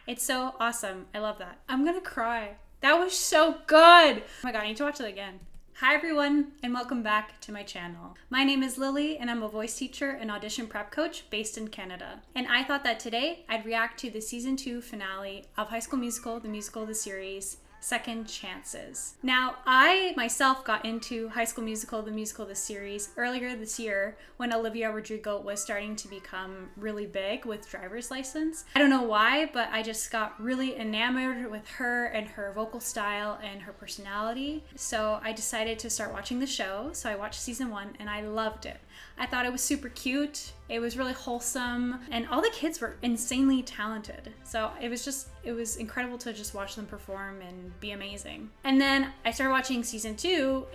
It's so awesome. I love that. I'm gonna cry. That was so good. Oh my god, I need to watch it again. Hi everyone, and welcome back to my channel. My name is Lily, and I'm a voice teacher and audition prep coach based in Canada. And I thought that today I'd react to the season 2 finale of High School Musical, the series, Second Chances. Now, I myself got into High School Musical, the series, earlier this year when Olivia Rodrigo was starting to become really big with Driver's License. I don't know why, but I just got really enamored with her and her vocal style and her personality. So I decided to start watching the show. So I watched season 1 and I loved it. I thought it was super cute. It was really wholesome, and all the kids were insanely talented. So it was incredible to just watch them perform and be amazing. And then I started watching season 2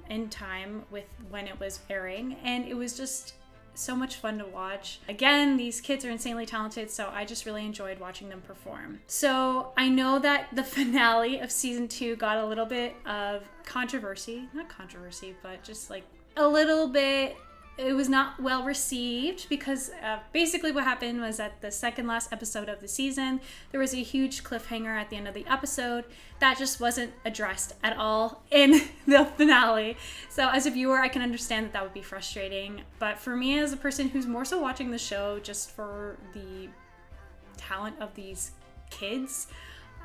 in time with when it was airing, and it was just so much fun to watch. Again, these kids are insanely talented, so I just really enjoyed watching them perform. So I know that the finale of season 2 got a little bit of controversy. Not controversy, but just like a little bit. It was not well received because basically what happened was at the second last episode of the season, there was a huge cliffhanger at the end of the episode that just wasn't addressed at all in the finale. So as a viewer, I can understand that that would be frustrating. But for me as a person who's more so watching the show just for the talent of these kids,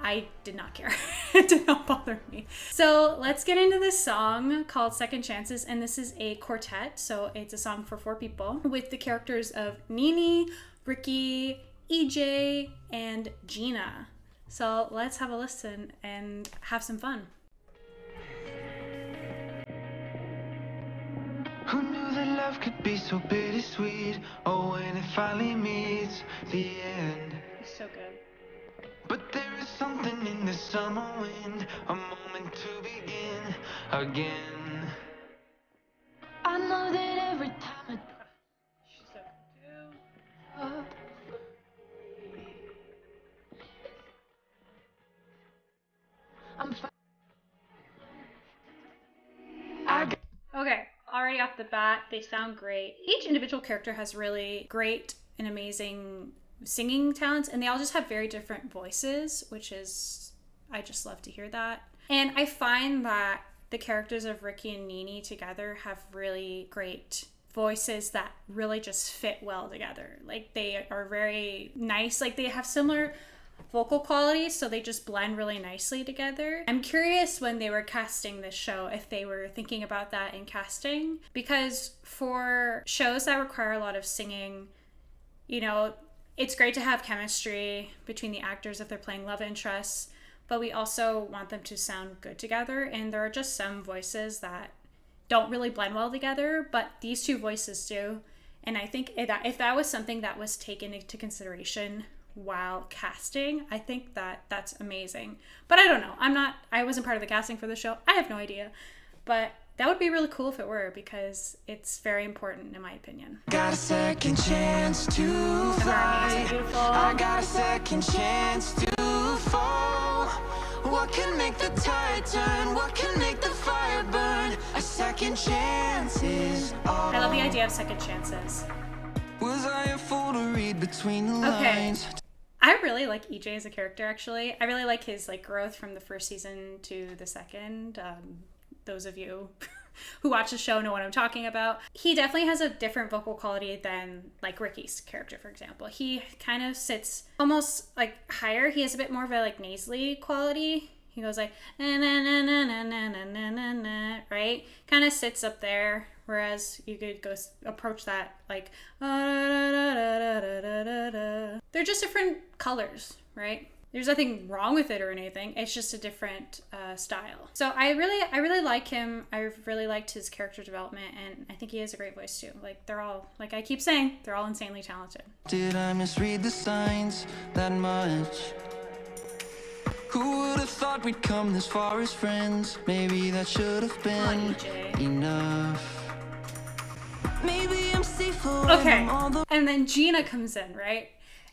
I did not care. It did not bother me. So let's get into this song called Second Chances, and this is a quartet, so it's a song for 4 people with the characters of Nini, Ricky, EJ, and Gina. So let's have a listen and have some fun. Who knew that love could be so bittersweet? Oh, when it finally meets the end. It's so good. But there is something in the summer wind, a moment to begin again. I know that every time She's so good too. Okay, already off the bat, they sound great. Each individual character has really great and amazing singing talents, and they all just have very different voices, which is, I just love to hear that. And I find that the characters of Ricky and Nini together have really great voices that really just fit well together. Like, they are very nice, like they have similar vocal qualities, so they just blend really nicely together. I'm curious when they were casting this show if they were thinking about that in casting, because for shows that require a lot of singing, you know, it's great to have chemistry between the actors if they're playing love interests, but we also want them to sound good together. And there are just some voices that don't really blend well together, but these 2 voices do. And I think if that was something that was taken into consideration while casting, I think that that's amazing. But I don't know. I wasn't part of the casting for the show. I have no idea. But that would be really cool if it were, because it's very important in my opinion. Got a second chance to fly. I got a second chance to fall. What can make the tide turn? What can make the fire burn? A second chance is all. I love the idea of second chances. Was I a fool to read between the lines? I really like EJ as a character, actually. I really like his growth from the first season to the second. Those of you who watch the show know what I'm talking about. He definitely has a different vocal quality than like Ricky's character, for example. He kind of sits almost like higher. He has a bit more of a like nasally quality. He goes like na na na na na na na na na, right? Kind of sits up there, whereas you could go approach that like they're just different colors, right? There's nothing wrong with it or anything. It's just a different style. So I really like him. I've really liked his character development, and I think he has a great voice too. Like, they're all, like I keep saying, they're all insanely talented. Did I misread the signs that much? Who would have thought we'd come this far as friends? Maybe that should have been enough. Maybe I'm safer. Okay, and then Gina comes in, right?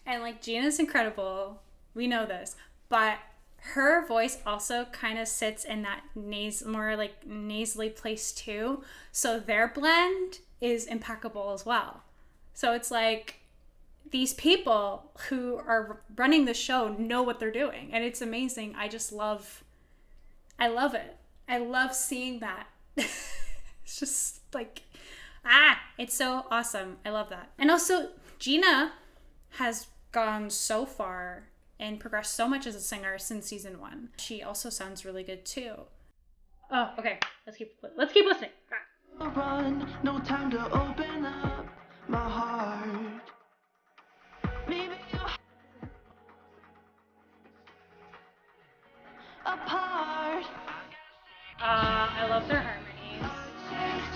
And like, Gina's incredible. We know this, but her voice also kind of sits in that more like nasally place too. So their blend is impeccable as well. So it's like these people who are running the show know what they're doing, and it's amazing. I love it. I love seeing that. It's just like, it's so awesome. I love that. And also, Gina has gone so far and progressed so much as a singer since season 1. She also sounds really good too. Oh, okay. Let's keep listening. Run, no time to open up my heart. Maybe you're apart. I love their harmonies.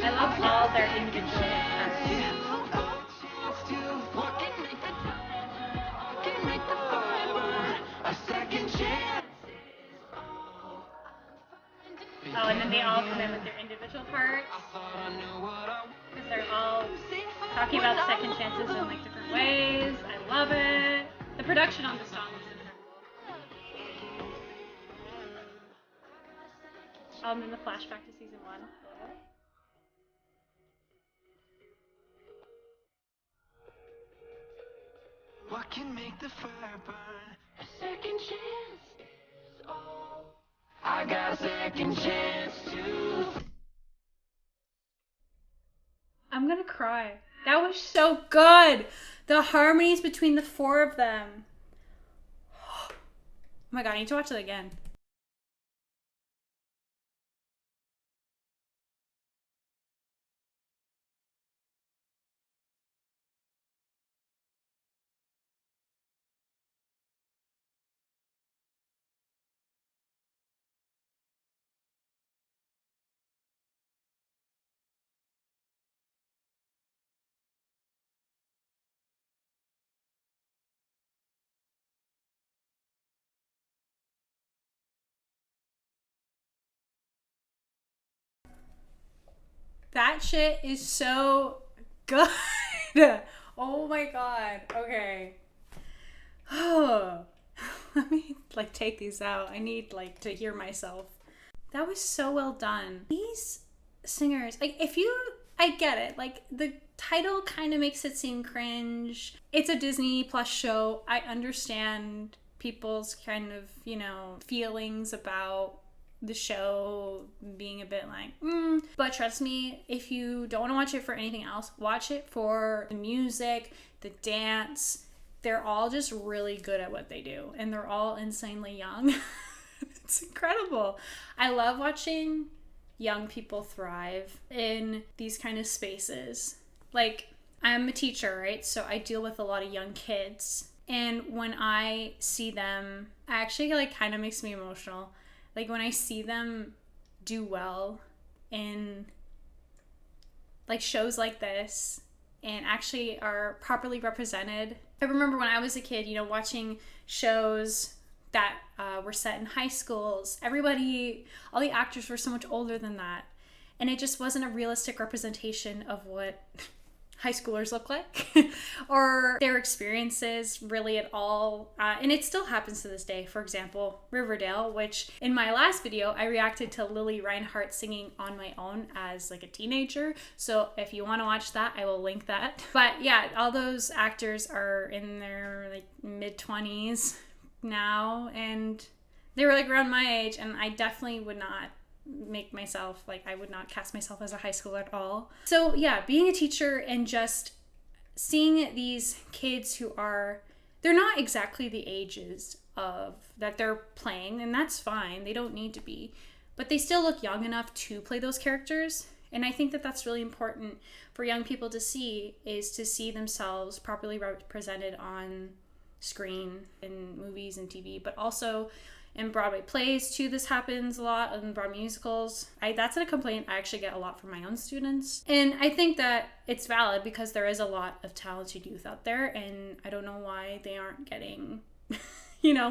I love all their individual harmonies. What can make the fire burn? A second chance. Oh, and then they all come in with their individual parts. Because they're all talking about second chances in like different ways. I love it. The production on the song is incredible. And then the flashback to season 1. What can make the fire burn? A second chance is all. I got a second chance to. I'm gonna cry. That was so good. The harmonies between the 4 of them. Oh my god, I need to watch it again. That shit is so good. Oh my god. Okay. Oh. Let me like take these out. I need like to hear myself. That was so well done. These singers, like I get it. Like the title kind of makes it seem cringe. It's a Disney Plus show. I understand people's kind of, feelings about the show being a bit like, but trust me, if you don't want to watch it for anything else, watch it for the music, the dance. They're all just really good at what they do, and they're all insanely young. It's incredible. I love watching young people thrive in these kind of spaces. Like, I'm a teacher, right? So I deal with a lot of young kids, and when I see them, actually like kind of makes me emotional. Like when I see them do well in like shows like this and actually are properly represented. I remember when I was a kid, watching shows that were set in high schools. All the actors were so much older than that. And it just wasn't a realistic representation of what high schoolers look like or their experiences really at all. And it still happens to this day. For example, Riverdale, which in my last video, I reacted to Lili Reinhart singing on my own as like a teenager. So if you want to watch that, I will link that. But yeah, all those actors are in their like mid-20s now, and they were like around my age, and I definitely would not I would not cast myself as a high schooler at all. So yeah, being a teacher and just seeing these kids they're not exactly the ages of that they're playing, and that's fine. They don't need to be, but they still look young enough to play those characters. And I think that that's really important for young people to see, is to see themselves properly represented on screen in movies and TV, but also in Broadway plays too. This happens a lot in Broadway musicals. That's a complaint I actually get a lot from my own students. And I think that it's valid because there is a lot of talented youth out there, and I don't know why they aren't getting,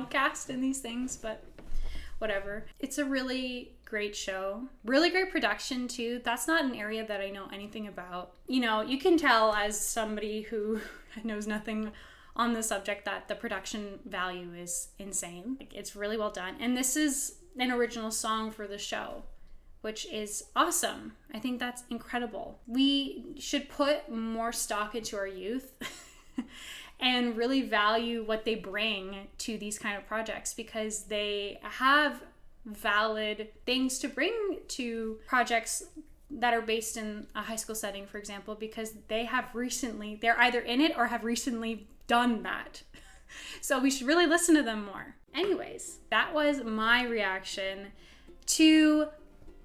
cast in these things, but whatever. It's a really great show. Really great production too. That's not an area that I know anything about. You can tell as somebody who knows nothing on the subject that the production value is insane. It's really well done. And this is an original song for the show, which is awesome. I think that's incredible. We should put more stock into our youth and really value what they bring to these kind of projects, because they have valid things to bring to projects that are based in a high school setting, for example, because they're either in it or have recently done that. So we should really listen to them more. Anyways, that was my reaction to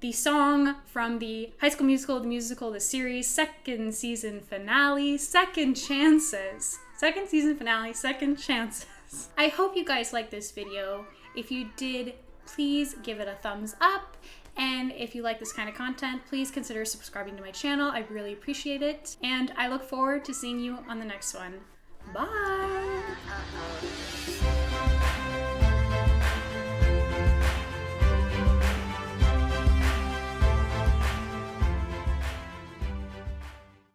the song from the High School Musical, the series, second season finale, Second Chances. Second season finale, Second Chances. I hope you guys liked this video. If you did, please give it a thumbs up. And if you like this kind of content, please consider subscribing to my channel. I really appreciate it. And I look forward to seeing you on the next one. Bye!